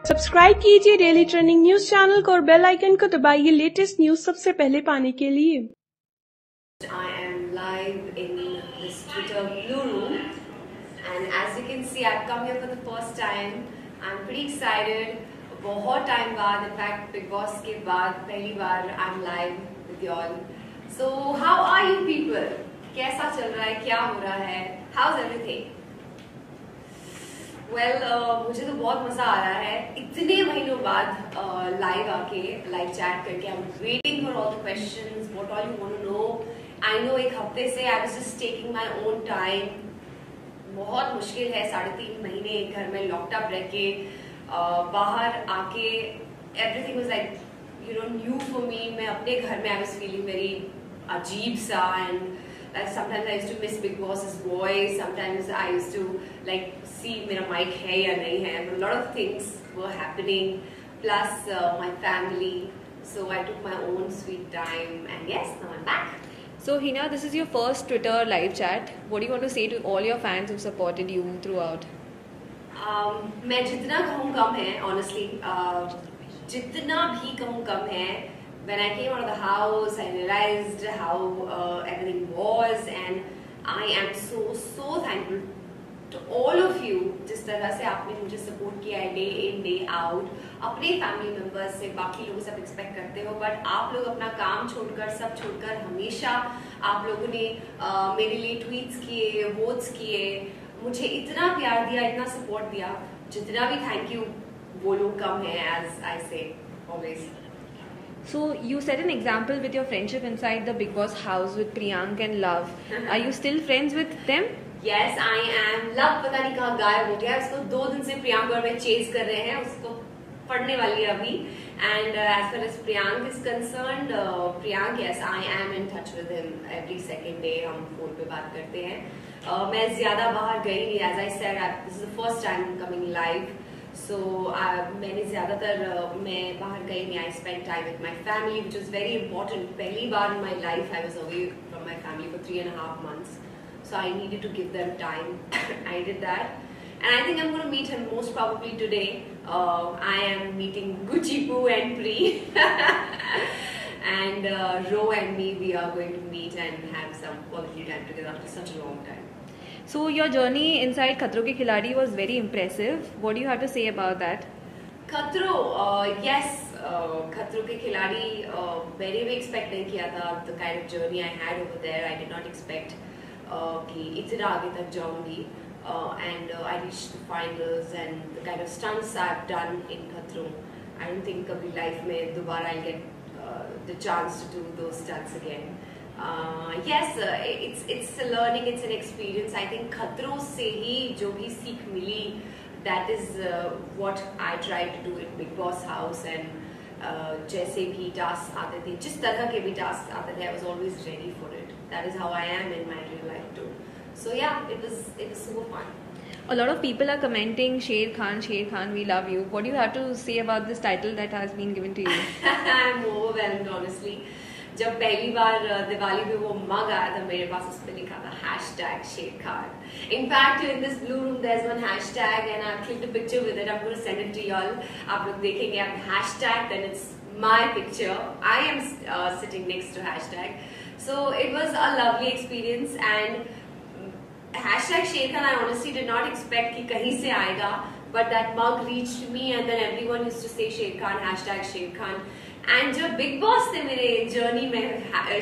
Subscribe कीजिए daily trending news channel को और बेल आइकन को दबाइए लेटेस्ट न्यूज सबसे पहले पाने के लिए। I am live in this Twitter Blue Room, and as you can see, I've come here for the first time. I'm pretty excited. बहुत time बाद, in fact, Big Boss के बाद पहली बार I'm live with you all. So how are you people? कैसा चल रहा है? क्या हो रहा है? How's everything? Well, मुझे तो बहुत मजा आ रहा है इतने महीनों बाद लाइव आके लाइव चैट करके। I'm waiting for all the questions, what all you want to know. I know एक हफ्ते से I was just taking my own time. बहुत मुश्किल है 3.5 महीने घर में लॉक्ड अप रह के बाहर आके everything was like new for me. मैं अपने घर में I was feeling very अजीब सा, and like sometimes I used to miss Big Boss's voice. Sometimes I used to like see मेरा mic है या नहीं है. But a lot of things were happening. Plus my family. So I took my own sweet time, and yes, now I'm back. So Hina, this is your first Twitter live chat. What do you want to say to all your fans who supported you throughout? मैं जितना कहूँ कम है, honestly. जितना भी कहूँ कम है. When I came out of the house, I realized how everything was, and I am so thankful to all of you. जिस तरह से आपने मुझे support किया है day in day out. अपने family members से बाकी लोग सब expect करते हो, but आप लोग अपना काम छोड़कर सब छोड़कर हमेशा आप लोगों ने मेरे लिए tweets किए, votes किए, मुझे इतना प्यार दिया, इतना support दिया. जितना भी thank you वो लोग कम है, as I say always. So you set an example with your friendship inside the Big Boss house with Priyank and Love. Are you still friends with them? Yes, I am. Love पता नहीं कहाँ गायब हो गया. उसको 2 दिन से प्रियांक और मैं चेज कर रहे हैं. उसको पढ़ने वाली है अभी. And as far as Priyank is concerned, Priyank, yes, I am in touch with him every second day. हम फोन पे बात करते हैं. मैं ज्यादा बाहर गई नहीं. As I said, this is the first time coming live. So मैंने ज़्यादातर मैं बाहर गई नहीं. I spent time with my family, which was very important. पहली बार in my life I was away from my family for 3.5 months. So I needed to give them time. I did that, and I think I'm going to meet him most probably today. I am meeting Gucci Poo and Pri, and Ro and me. We are going to meet and have some quality time together after such a long time. So your journey inside Khatro Ke Khiladi was very impressive. What do you have to say about that? Khatro, yes, Khatro Ke Khiladi, मैंने भी expect नहीं किया था. The kind of journey I had over there, I did not expect कि इतना आगे तक जाऊंगी. And I reached the finals, and the kind of stunts I've done in Khatro, I don't think कभी life में दोबारा I'll get the chance to do those stunts again. Yes, it's a learning, it's an experience. I think खतरों से ही जो भी सीख मिली, that is what I tried to do in Big Boss house. And जैसे भी tasks आते थे, जिस तरह के भी tasks आते थे, I was always ready for it. That is how I am in my real life too. So yeah, it was super fun. A lot of people are commenting, Sher Khan, we love you. What do you have to say about this title that has been given to you? I'm overwhelmed, honestly. जब पहली बार दिवाली पे वो मग आया था मेरे पास, उस पर लिखा था #SherKhan. In fact, in this blue room there's one hashtag, and I've clicked a picture with it. I'm going to send it to y'all. आप लोग देखेंगे आप hashtag, then it's my picture. I am sitting next to hashtag. So it was a lovely experience, and #SherKhan I honestly did not expect कि कहीं से आएगा, but that mug reached me, and then everyone used to say SherKhan, #SherKhan. And जब Big Boss ने मेरे journey में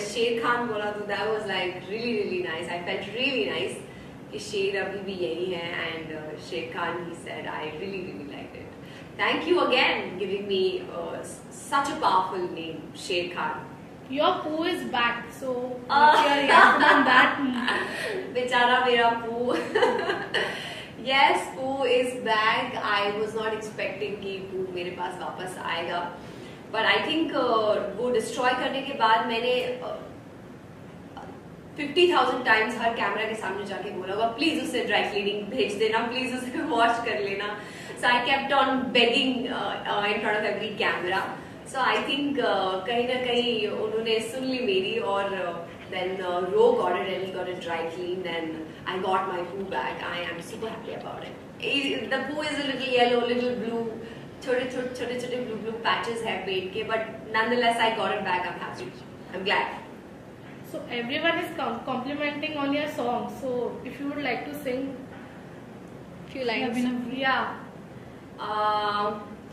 SherKhan बोला, तो that was like really nice. I felt really nice कि शेर अभी भी यही है, and SherKhan, he said, I really liked it. Thank you again giving me such a powerful name, SherKhan. Your poo is back, so what's your reaction on that? बेचारा मेरा poo. Yes, poo is back. I was not expecting कि poo मेरे पास वापस आएगा. But I think वो destroy करने के बाद मैंने 50,000 times हर कैमरा के सामने जाके बोला होगा, प्लीज उसे ड्राई क्लीनिंग भेज देना, प्लीज उसे वॉश कर लेना. So I kept on begging in front of every camera. So I think कहीं ना कहीं उन्होंने सुन ली मेरी, और then Ro got it and he got it dry cleaned, and I got my poo back. I am super happy about it. The poo is a little yellow, little blue. छोटे blue patches है पेट के, but nonetheless I got it back. I'm happy. I'm glad. So everyone is complimenting on your song. So if you would like to sing few lines.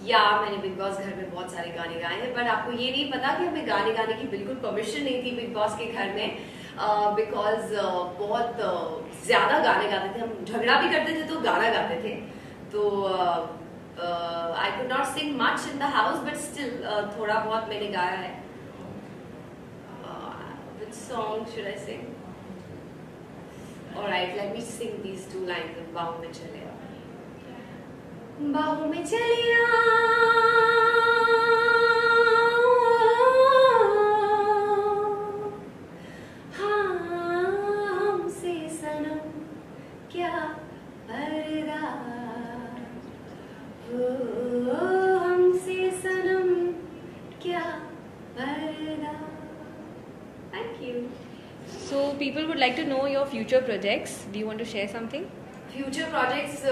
या मैंने big boss घर में बहुत सारे गाने गाए हैं, बट आपको ये नहीं पता कि हमें गाने गाने की बिल्कुल परमिशन नहीं थी बिग बॉस के घर में, बिकॉज बहुत ज्यादा गाने गाते थे हम, झगड़ा भी करते थे तो गाना गाते थे, तो I could not sing much in the house, but still थोड़ा बहुत मैंने गाया है. Which song should I sing? Alright, let me sing these 2 lines of बाहों में चले आ. बाहों में चले आ, हाँ हमसे सनम क्या पर्दा, हमसे सनम क्या पर्दा. Thank you. So people would like to know your future projects. Do you want to share something? Future projects.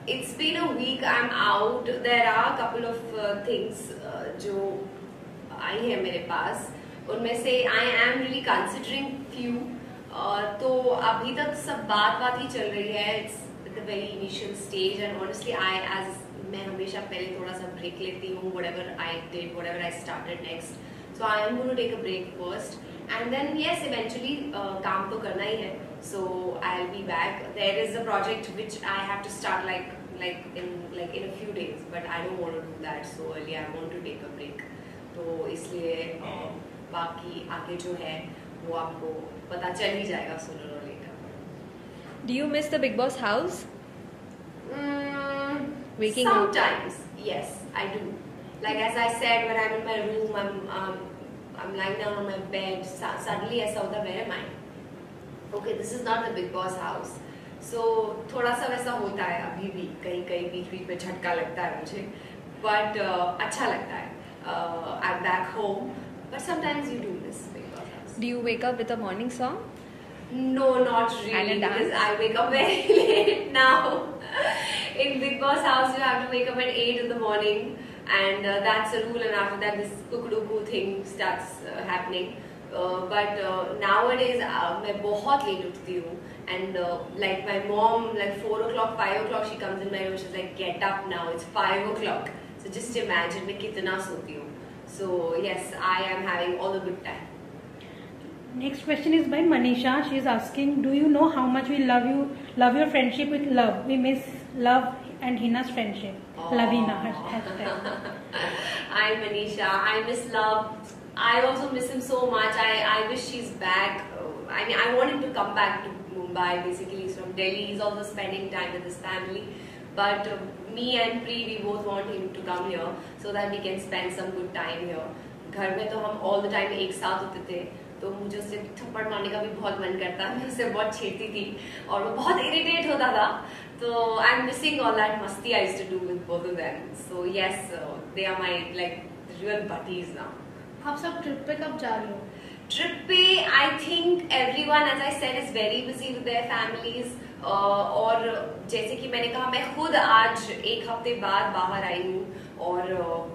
It's been a week. I'm out. There are a couple of things जो आई है मेरे पास. उनमें से I am really considering few. तो अभी तक सब बात ही चल रही है. It's at the very initial stage, and honestly, मैं हमेशा पहले थोड़ा सा break लेती हूँ. Whatever I did, whatever I started next. So I am going to take a break first. And then yes, eventually काम तो करना ही है. So I'll be back. There is a project which I have to start like in a few days, but I don't want to do that so early. I want to take a break. तो इसलिए बाकी आगे जो है वो आपको पता चल ही जाएगा sooner or later. Do you miss the Big Boss house? Waking up? Sometimes, yes, I do. Like as I said, when I'm in my room, I'm lying down on my bed. Suddenly ऐसा होता है, where am I? Okay, this is not the Big Boss house. So थोड़ा सा वैसा होता है अभी भी, कहीं बीच में झटका लगता है मुझे, but अच्छा लगता है. I'm back home, but sometimes you do miss Big Boss house. Do you wake up with a morning song? No, not really. And a dance? Because I wake up very late now. In Big Boss house, you have to wake up at 8 in the morning. And that's a rule, and after that this kukuduku thing starts happening. But nowadays मैं बहुत late उठती हूँ, and like my mom, like 4 o'clock, 5 o'clock she comes in my room, she's like, get up now, it's 5 o'clock. So just imagine मैं कितना सोती हूँ. So yes, I am having all the good time. Next question is by Manisha. She is asking, do you know how much we love your friendship with Love? We miss Love and Hina's friendship. Lavina hashtag. Hi Manisha, I miss Love. I also miss him so much. I wish he's back. I mean, I want him to come back to Mumbai. Basically, he's from Delhi. He's also spending time with his family. But me and Pri, we both want him to come here so that we can spend some good time here. घर में तो हम all the time एक साथ होते थे, तो मुझे उससे थप्पड़ मारने का भी बहुत मन करता है. मैं उससे बहुत छेड़ती थी और वो बहुत इरिटेट होता था. So I'm missing all that masti I used to do with both of them. So yes, they are my like real buddies now. आप सब ट्रिप पे कब जा रहे हो? ट्रिप पे I think everyone, as I said, is very busy with their families. और जैसे कि मैंने कहा, मैं खुद आज 1 हफ्ते बाद बाहर आई हूँ और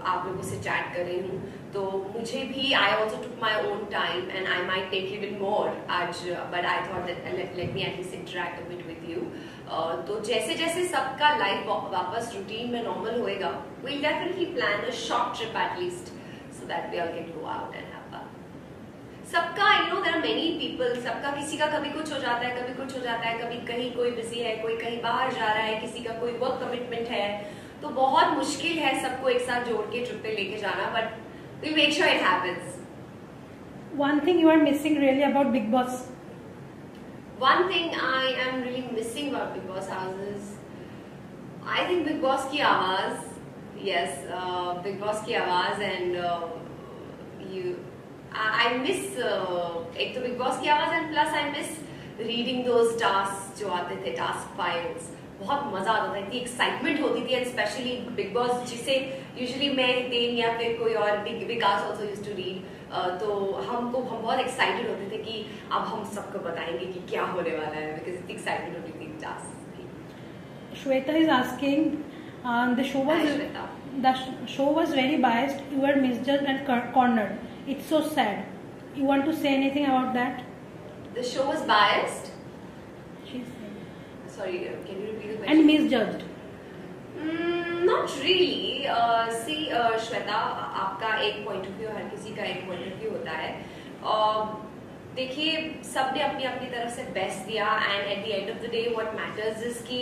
आप लोगों से चैट कर रही हूँ, तो मुझे भी I also took my own time and I might take even more आज, but I thought that let me at least interact a bit with you. तो जैसे जैसे सबका लाइफ वापस रूटीन में नॉर्मल होएगा, we'll definitely plan a short trip at least so that we all can go out and have fun. सबका there are many people, सबका किसी का कभी कुछ हो जाता है, कभी कुछ हो जाता है, कभी कहीं कोई बिजी है, कोई कहीं बाहर जा रहा है, किसी का कोई वर्क कमिटमेंट है, तो बहुत मुश्किल है सबको एक साथ जोड़ के ट्रिप पे लेके जाना, but we'll make sure it happens. One thing you are missing really about Big Boss? One thing I am really missing about Big Boss house is, I think Big Boss की आवाज, yes, Big Boss की आवाज, and I miss एक तो Big Boss की आवाज, and plus I miss reading those tasks जो आते थे, task files. बहुत मजा आता था, इतनी एक्साइटमेंट होती थी, and especially Big Boss जिसे usually मैं, देन या फिर कोई और, विकास also used to read. तो हम बहुत एक्साइटेड होते थे कि अब हम सबको बताएंगे कि क्या होने वाला है, because इतनी एक्साइटमेंट होती थी टास्क की. Shweta is asking, The show was very biased. You were misjudged and cornered. It's so sad. You want to say anything about that? The show was biased. She said. Sorry, can you repeat the question? And misjudged. Not really. See, Shweta, आपका एक point of view, हर किसी का एक point of view होता है. देखिए, सबने अपनी अपनी तरफ से best दिया, and at the end of the day, what matters is कि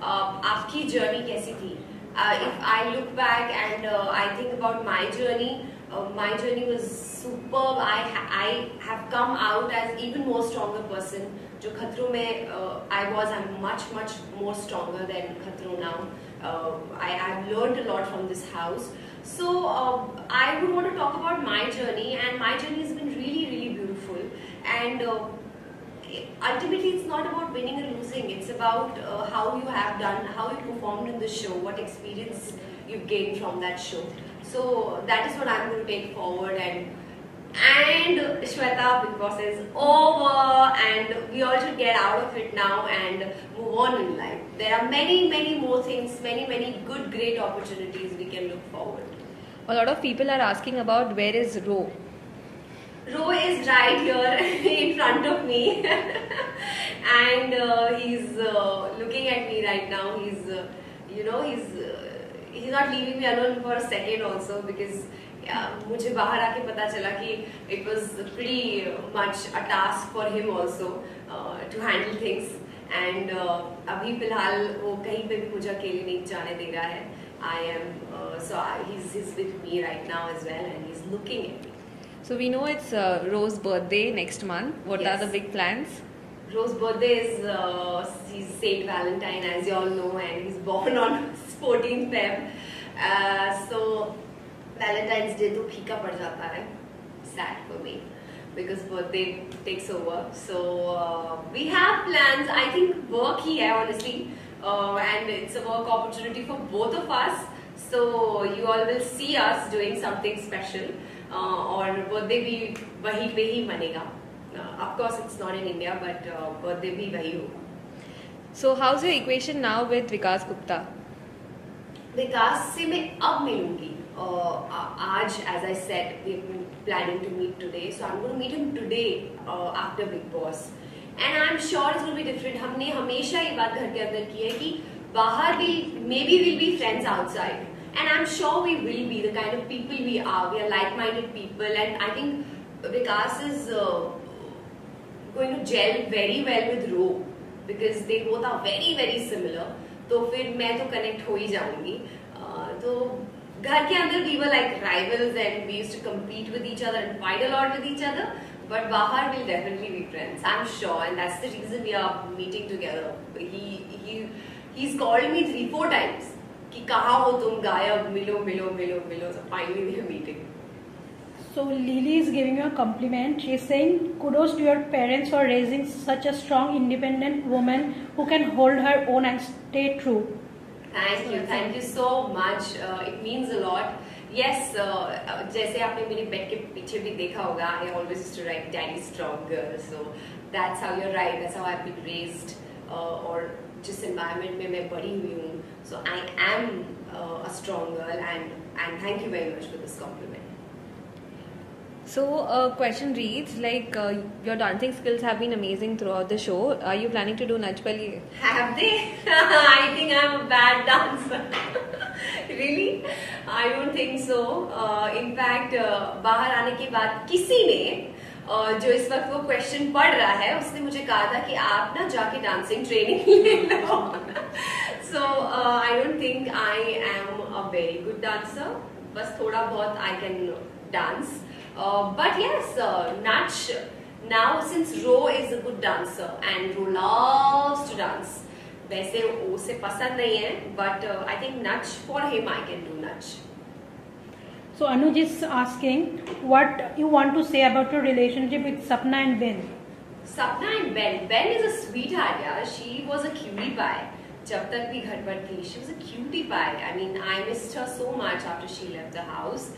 आपकी journey कैसी थी. If I look back and I think about my journey was superb. I have come out as even more stronger person. जो खतरों में I'm much more stronger than खतरों now. I've learned a lot from this house. So I would want to talk about my journey, and my journey has been really beautiful. And ultimately, it's not about winning or losing. It's about how you have done, how you performed in the show, what experience you've gained from that show. So that is what I'm going to take forward. And Shweta, Big Boss is over, and we all should get out of it now and move on in life. There are many more things, many good, great opportunities we can look forward. A lot of people are asking about where is Ro. Ro is right here in front of me, and he's looking at me right now. He's not leaving me alone for a second also, because मुझे बाहर आके पता चला कि it was pretty much a task for him also to handle things, and अभी फिलहाल वो कहीं पे भी मुझे अकेले नहीं जाने दे रहा है. He's with me right now as well, and he's looking at me. So we know it's Ro's birthday next month. What Yes. are the big plans? Ro's birthday is he's Saint Valentine, as you all know, and he's born on 14th Feb. So Valentine's Day तो फीका पड़ जाता है. Sad for me, because birthday takes over. So we have plans. I think work ही है honestly, and it's a work opportunity for both of us. So you all will see us doing something special. और birthday भी वहीं पे ही मनेगा. Of course, it's not in India, but birthday भी वही होगा. So how's your equation now with Vikas Gupta? विकास से मैं अब मिलूंगी. आज, as I said, we've been planning to meet today, so I'm going to meet him today after Big Boss, and I'm sure it's going to be different. हमने हमेशा ये बात घर के अंदर की है कि बाहर भी maybe we'll be friends outside, and I'm sure we will be the kind of people we are. We are like-minded people, and I think Vikas is going to gel very well with Ro, because they both are very similar. तो फिर मैं तो connect हो ही जाऊंगी. तो घर के अंदर we were like rivals, and we used to compete with each other and fight a lot with each other. But बाहर will definitely be friends, I'm sure, and that's the reason we are meeting together. He's called me 3-4 times कि कहाँ हो तुम, गायब, मिलो. So finally we are meeting. So Lily is giving you a compliment. She is saying kudos to your parents for raising such a strong, independent woman who can hold her own and stay true. Thank you so much. It means a lot. Yes, जैसे आपने मेरे bed के पीछे भी देखा होगा, I always used to write "Daddy strong girl." So that's how you're right. That's how I've been raised. और जिस environment में मैं बड़ी हुई हूँ, so I am a strong girl, and thank you very much for this compliment. So a question reads like your dancing skills have been amazing throughout the show. Are you planning to do Nach Pali? Have they? I think I'm a bad dancer. Really? I don't think so. In fact, बाहर आने के बाद किसी ने जो इस वक्त वो क्वेश्चन पढ़ रहा है, उसने मुझे कहा था कि आप ना जाके डांसिंग ट्रेनिंग ले लो. So I don't think I am a very good dancer. बस थोड़ा बहुत I can dance. But yes, Nach, now since Ro is a good dancer and Ro loves to dance, वैसे उसे पसंद नहीं है, but I think Nach, for him I can do Nach. So Anuj is asking what you want to say about your relationship with Sapna and Ben. Sapna and Ben. Ben is a sweetheart, yeah. She was a cutie pie. जब तक भी घर पर थी, she was a cutie pie. I mean, I missed her so much after she left the house.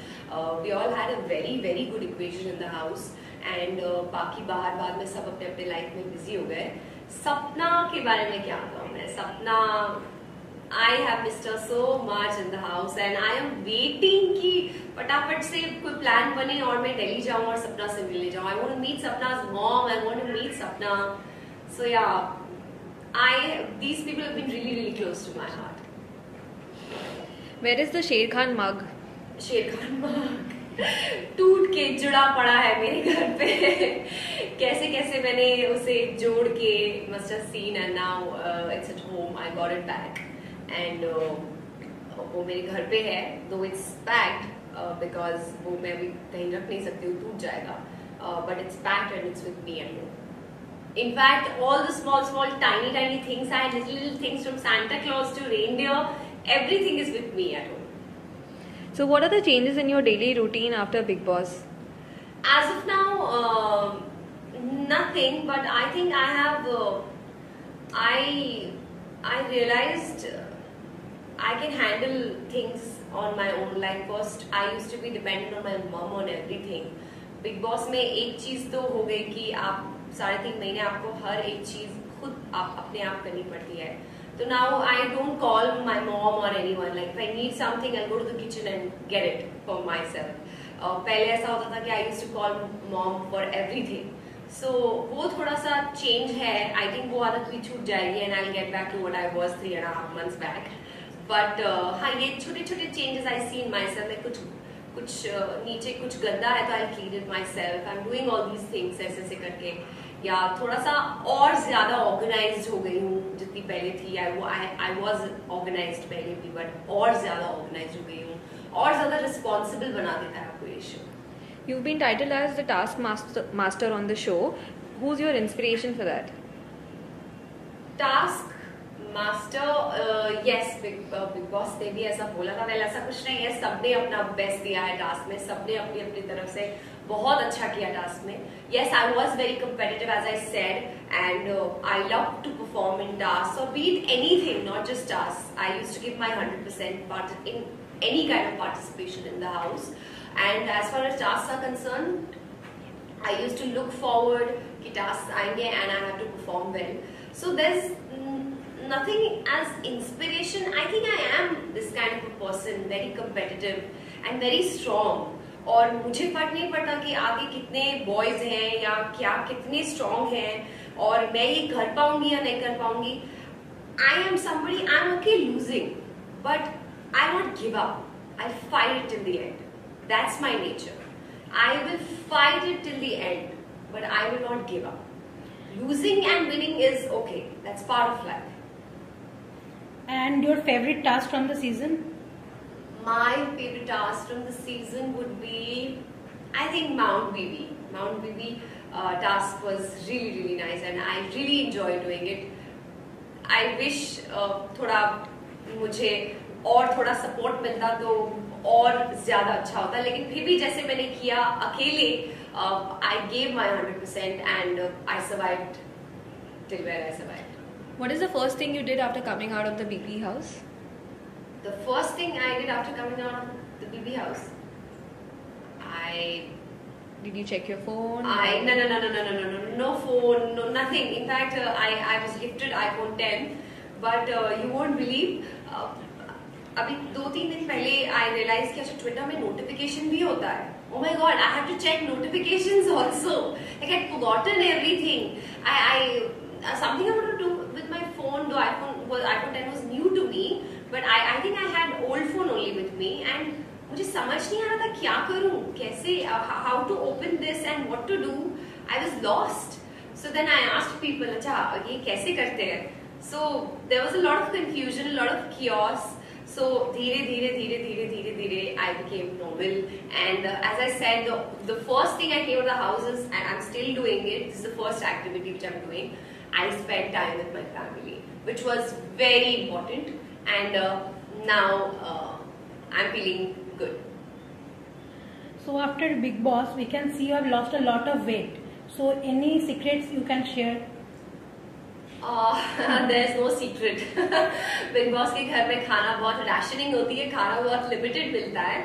We all had a very good equation in the house, and बाकी बाहर बाद में सब अपने लाइफ में बिजी हो गए. सपना के बारे में क्या कहूँ मैं? सपना I have missed her so much in the house and I am waiting कि फटाफट से कोई प्लान बने और मैं दिल्ली जाऊँ और सपना से मिलने जाऊँ. I want to meet Sapna's mom. I want to meet Sapna. So yeah, these people have been really really close to my heart. Where is the Sher Khan mug? Sher Khan mug टूट के जुड़ा पड़ा है मेरे घर पे. कैसे कैसे मैंने उसे जोड़ के must have seen and now it's at home. I got it back and वो मेरे घर पे है, though it's packed because वो मैं अभी कहीं रख नहीं सकती हूँ, टूट जाएगा. But it's packed and it's with me at home. In fact, all the small, tiny things and little things from Santa Claus to reindeer, everything is with me at home. So what are the changes in your daily routine after Bigg Boss? As of now, nothing. But I think I have. I realized I can handle things on my own. Like first, I used to be dependent on my mom on everything. Bigg Boss में एक चीज तो हो गई कि आप 3.5 महीने आपको हर एक चीज खुद आप अपने आप करनी पड़ती है. So now I don't call my mom or anyone. Like if I need something, I'll go to the kitchen and get it for myself. पहले ऐसा होता था कि I used to call mom for everything. So वो थोड़ा सा change है. I think वो आदत भी छूट जाएगी and I'll get back to what I was 3.5 months back. But हाँ ये छोटे changes I see in myself. मैं कुछ नीचे कुछ गंदा है तो I'll clean it myself. I'm doing all these things ऐसे करके. या थोड़ा सा और ज्यादा ऑर्गेनाइज्ड हो गई हूँ जितनी पहले थी. आई वॉज ऑर्गेनाइज्ड पहले भी, बट और ज्यादा ऑर्गेनाइज्ड हो गई हूँ और ज्यादा रिस्पॉन्सिबल बना देता है आपको ये show. You've been titled as the taskmaster on the show. Who's your inspiration for that? Task master, yes, big boss ने भी ऐसा बोला था. वेल ऐसा कुछ नहीं है, सबने अपना बेस्ट दिया है टास्क में, सबने अपनी अपनी तरफ से बहुत अच्छा किया टास्क में. Yes, I was very competitive as I said, and I love to perform in tasks or be it anything, not just tasks. I used to give my 100% part in any kind of participation in the house. And as far as tasks are concerned, I used to look forward कि tasks आएंगे and I have to perform well. So there's nothing as inspiration. I think I am this kind of a person, very competitive and very strong. और मुझे फर्क नहीं पड़ता कि आगे कितने बॉयज हैं या क्या कितने स्ट्रॉन्ग हैं और मैं ये कर पाऊंगी या नहीं कर पाऊंगी. I am somebody, I am okay losing, but I want give up. I fight it till the end. That's my nature. I will fight it till the end, but I will not give up. Losing and winning is okay, that's part of life. And your favorite task from the season? My favorite task from the season would be, I think, Mount BB. Mount BB task was really really nice and I really enjoyed doing it. I wish थोड़ा मुझे और थोड़ा support मिलता तो और ज्यादा अच्छा होता, लेकिन फिर भी जैसे मैंने किया अकेले, I gave my 100% and I survived till where I survived. What is the first thing you did after coming out of the BB house? The first thing I did after coming out of the BB house, Did you check your phone? No phone, no nothing. In fact, I was gifted iPhone 10, but you won't believe. अभी 2-3 दिन पहले I realized कि अच्छा Twitter में notification भी होता है. Oh my God, I have to check notifications also. Like I'd forgotten everything. Something I wanted to do with my phone. Though iPhone 10 was new to me, but I think I had old phone only with me and मुझे समझ नहीं आ रहा था क्या करूं, कैसे, how to open this and what to do. I was lost. So then I asked people, अच्छा ये कैसे करते हैं? So there was a lot of confusion, a lot of chaos. So धीरे I became normal. And as I said, the first thing I came to the house is, and I'm still doing it, this is the first activity which I'm doing, I spent time with my family, which was very important. And now I'm feeling good. So after Bigg Boss, we can see you have lost a lot of weight. So any secrets you can share? There's no secret. Bigg Boss के घर में खाना बहुत rationing होती है, खाना बहुत limited मिलता है.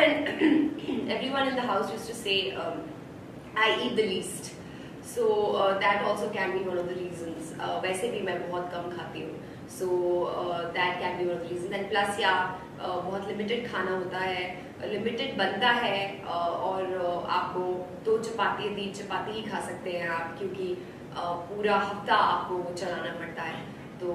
And everyone in the house used to say I eat the least. So that also can be one of the reasons. वैसे भी मैं बहुत कम खाती हूँ. So that be one of the reasons. And plus बहुत limited खाना होता है, लिमिटेड बनता है, और आपको 2 चपाती 3 चपाती ही खा सकते हैं आप, क्योंकि पूरा हफ्ता आपको वो चलाना पड़ता है. तो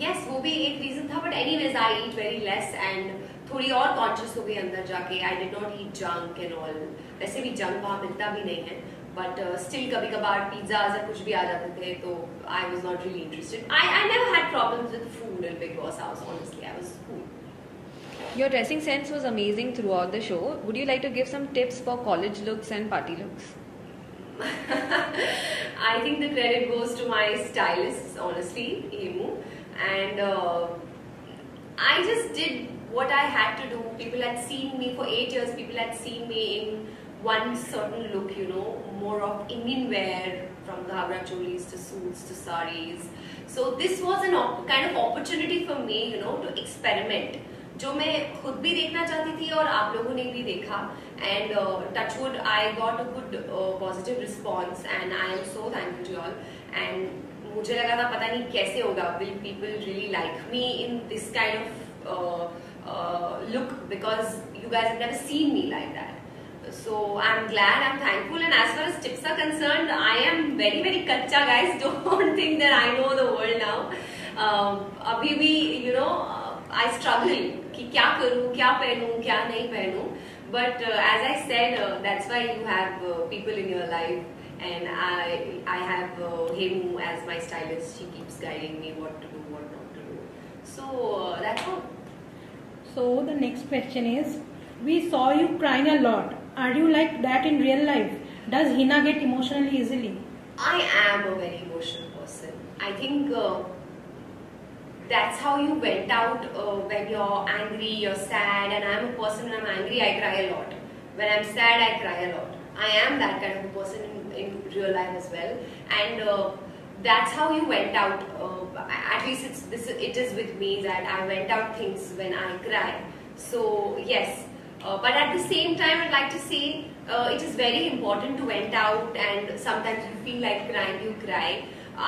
यस, वो भी एक रीजन था. But anyways I eat very less and थोड़ी और कॉन्शियस हो गई अंदर जाके. I did not eat junk and all. वैसे भी जंक वहाँ मिलता भी नहीं है, बट स्टिल कभी कभार पिज्जा या कुछ भी आ जाते थे, तो I was not really interested. I never had problems with food in big boss house. Honestly I was cool. Your dressing sense was amazing throughout the show. Would you like to give some tips for college looks and party looks? I think the credit goes to my stylists, honestly, Hemu. And I just did what I had to do. People had seen me for 8 years. People had seen me in one certain look, you know, more of Indian wear, from ghagra cholis to suits to saris. So this was an kind of opportunity for me, you know, to experiment. जो मैं खुद भी देखना चाहती थी और आप लोगों ने भी देखा. And touchwood I got a good positive response and I am so thankful to all. And मुझे लगा था पता नहीं कैसे होगा, will people really like me in this kind of look, because you guys have never seen me like that. So I'm glad, I'm thankful. And as far as tips are concerned, I am very very kacha, guys. Don't think that I know the world now. अभी भी you know I struggle कि क्या करूँ, क्या पहनूँ, क्या नहीं पहनूँ. But as I said, that's why you have people in your life, and I have Hemu as my stylist. She keeps guiding me what to do, what not to do. So that's all. So the next question is, we saw you crying a lot. Are you like that in real life? Does Hina get emotional easily? I am a very emotional person. I think that's how you went out when you're angry, you're sad, and I'm a person when I'm angry, I cry a lot. When I'm sad, I cry a lot. I am that kind of a person in real life as well. And that's how you went out. At least it is with me that I went out things when I cry. So yes. But at the same time, I'd like to say it is very important to vent out, and sometimes you feel like crying, you cry.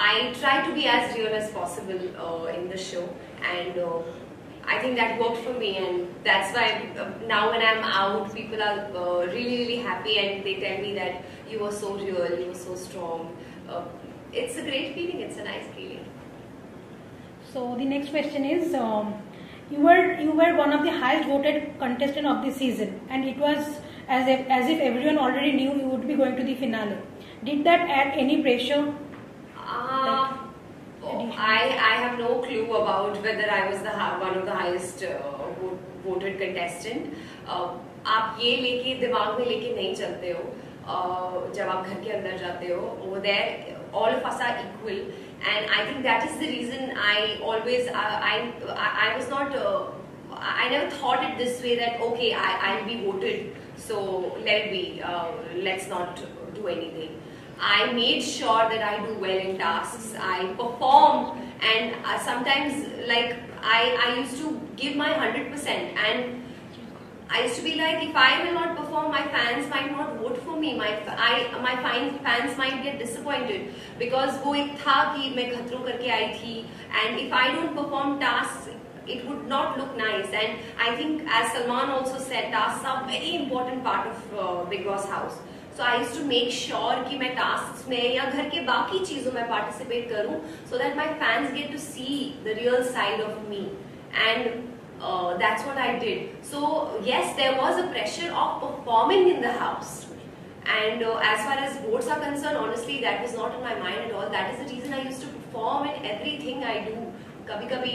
I try to be as real as possible in the show, and I think that worked for me, and that's why now when I'm out, people are really really happy, and they tell me that you were so real, you were so strong. It's a great feeling. It's a nice feeling. So the next question is, you were one of the highest voted contestant of the season, and it was as if everyone already knew you would be going to the finale. Did that add any pressure? I have no clue about whether I was one of the highest voted contestant. आप ये लेके दिमाग में लेके नहीं चलते हो. जब आप घर के अंदर जाते हो, over there all of us are equal. And I think that is the reason I always I was not I never thought it this way, that okay, I'll be voted, so let it be, let's not do anything. I made sure that I do well in tasks, I perform, and sometimes like I used to give my 100%, and I used to be like, if I will not perform, my fans might not vote for me. My fans might get disappointed, because वो एक था कि मैं खतरों करके आई थी, and if I don't perform tasks, it would not look nice. And I think, as Salman also said, tasks are a very important part of Big Boss house. So I used to make sure कि मैं tasks में या घर के बाकी चीजों में participate करूँ, so that my fans get to see the real side of me. And that's what I did. So yes, there was a pressure of performing in the house, and as far as votes are concerned, honestly that was not in my mind at all. That is the reason I used to perform in everything I do. कभी कभी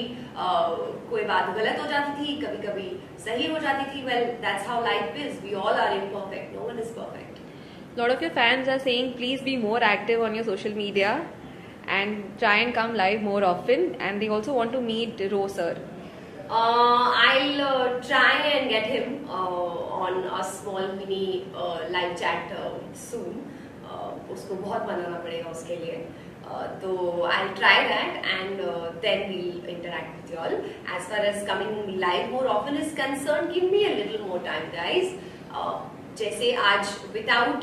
कोई बात गलत हो जाती थी, कभी कभी सही हो जाती थी. Well, that's how life is. We all are imperfect. No one is perfect. A lot of your fans are saying please be more active on your social media and try and come live more often, and they also want to meet Ro sir. I'll try and get him on a small mini live chat soon. उसको बहुत बनाना पड़ेगा उसके लिए. तो I'll try that, and then we'll interact with you all. As far as coming live more often is concerned, give me a little more time, guys. जैसे आज without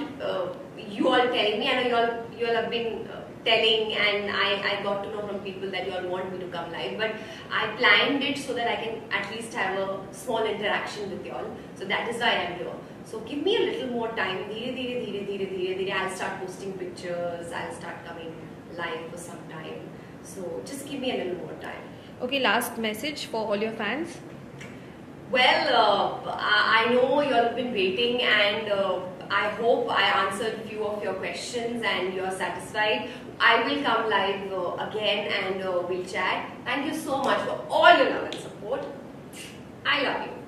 you all telling me, I know you all have been telling, and I got to know from people that you all want me to come live, but I planned it so that I can at least have a small interaction with you all. So that is why I am here. So give me a little more time. I'll start posting pictures. I'll start coming live for some time. So just give me a little more time. Okay, last message for all your fans. Well, I know you all have been waiting, and I hope I answered few of your questions and you are satisfied. I will come live again and we'll chat. Thank you so much for all your love and support. I love you.